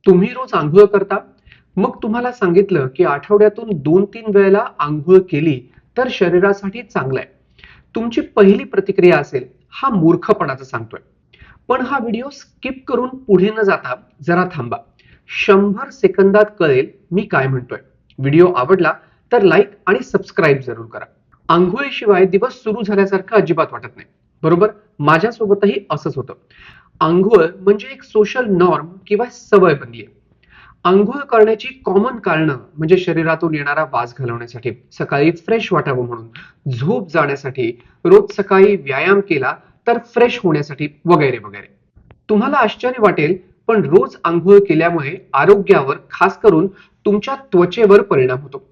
तुम्ही रोज अंघोळ करता? मग तुम्हाला सांगितलं की आठवड्यातून 2-3 वेळेला अंघोळ केली तर शरीरासाठी चांगलं आहे. तुमची पहिली प्रतिक्रिया असेल, हा मूर्खपणाचं सांगतोय. पण हा व्हिडिओ स्किप करून पुढे न जाता जरा थांबा. 100 सेकंदात कळेल मी काय म्हणतोय. व्हिडिओ आवडला तर लाईक आणि सबस्क्राईब जरूर करा. अंघोळीशिवाय दिवस सुरू झाल्यासारखं अजिबात वाटत नाही. बरोबर? माझ्यासोबतही असंच होतं. अंघोळ म्हणजे एक सोशल नॉर्म किंवा सवय बनली आहे. अंघोळ करण्याची कॉमन कारणं म्हणजे शरीरातून येणारा वास घालवण्यासाठी, सकाळी फ्रेश वाटावं म्हणून, झोप जाण्यासाठी, रोज सकाळी व्यायाम केला तर फ्रेश होण्यासाठी वगैरे वगैरे. तुम्हाला आश्चर्य वाटेल, पण रोज अंघोळ केल्यामुळे आरोग्यावर, खास करून तुमच्या त्वचेवर परिणाम होतो.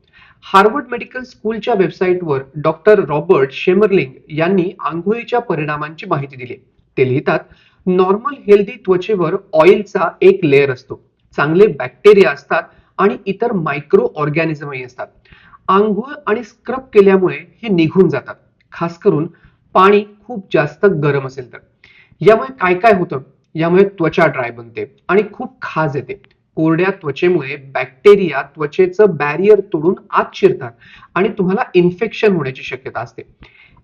हार्वर्ड मेडिकल स्कूलच्या वेबसाईटवर डॉक्टर रॉबर्ट शेमरलिंग यांनी आंघोळीच्या परिणामांची माहिती दिली. ते लिहितात, नॉर्मल हेल्दी त्वचेवर ऑइलचा एक लेअर असतो, चांगले बॅक्टेरिया असतात आणि इतर मायक्रो ऑर्गॅनिझमही असतात. आंघोळ आणि स्क्रब केल्यामुळे हे निघून जातात, खास करून पाणी खूप जास्त गरम असेल तर. यामुळे काय काय होतं? यामुळे त्वचा ड्राय बनते आणि खूप खाज येते. कोरड्या त्वचेमुळे बॅक्टेरिया त्वचेचं बॅरियर तोडून आत शिरतात आणि तुम्हाला इन्फेक्शन होण्याची शक्यता असते.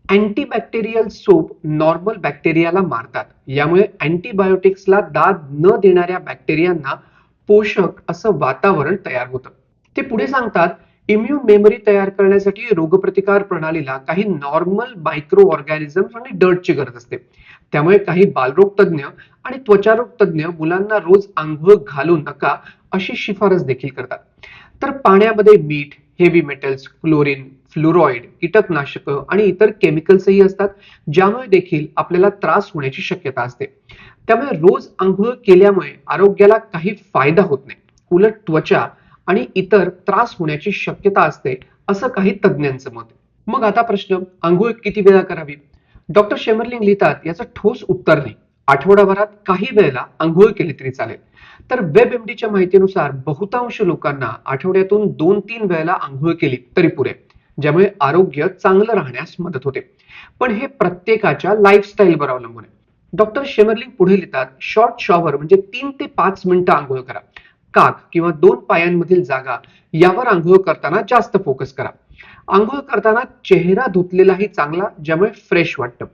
अँटीबॅक्टेरियल सोप नॉर्मल बॅक्टेरियाला मारतात. यामुळे अँटीबायोटिक्सला दाद न देणाऱ्या बॅक्टेरियांना पोषक असं वातावरण तयार होतं. ते पुढे सांगतात, इम्युन मेमरी तयार करण्यासाठी रोगप्रतिकार प्रणालीला काही नॉर्मल मायक्रो ऑर्गॅनिझम्स आणि डर्टची गरज असते. त्यामुळे काही बालरोग तज्ञ आणि त्वचारोग तज्ञ मुलांना रोज अंघोळ घालू नका अशी शिफारस देखील करतात. तर पाण्यामध्ये मीठ, हेवी मेटल्स, क्लोरीन, फ्लोराईड, कीटकनाशक आणि इतर केमिकल्सही असतात, ज्यामुळे देखील आपल्याला त्रास होण्याची शक्यता असते. त्यामुळे रोज अंघोळ केल्यामुळे आरोग्याला काही फायदा होत नाही, उलट त्वचा आणि इतर त्रास होण्याची शक्यता असते, असं काही तज्ञांचं मत आहे. मग आता प्रश्न, अंघोळ किती वेळा करावी? डॉक्टर शेमरलिंग लिहितात, याचं ठोस उत्तर नाही. आठवडाभरात काही वेळेला अंघोळ केली तरी चालेल. तर वेबएमडीच्या माहितीनुसार बहुतांश लोकांना आठवड्यातून 2-3 वेळेला अंघोळ केली तरी पुरे, ज्यामुळे आरोग्य चांगलं राहण्यास मदत होते. पण हे प्रत्येकाच्या लाईफस्टाईलवर अवलंबून आहे. डॉक्टर शेमरलिंग पुढे लिहितात, शॉर्ट शॉवर म्हणजे 3 ते 5 मिनिटं अंघोळ करा. काख किंवा 2 पायांमधील जागा यावर अंघोळ करताना जास्त फोकस करा. अंघोळ करताना चेहरा धुतलेलाही चांगला, ज्यामुळे फ्रेश वाटतं.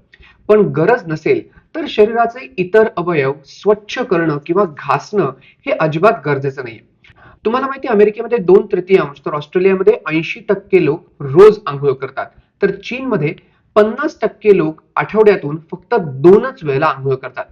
पण गरज नसेल तर शरीराचे इतर अवयव स्वच्छ करणं किंवा घासणं हे अजिबात गरजेचं नाहीये. तुम्हाला माहिती आहे, अमेरिकेमध्ये 2/3 तर ऑस्ट्रेलियामध्ये 80% लोक रोज अंघोळ करतात. तर चीनमध्ये 50% लोक आठवड्यातून फक्त 2च वेळेला अंघोळ करतात.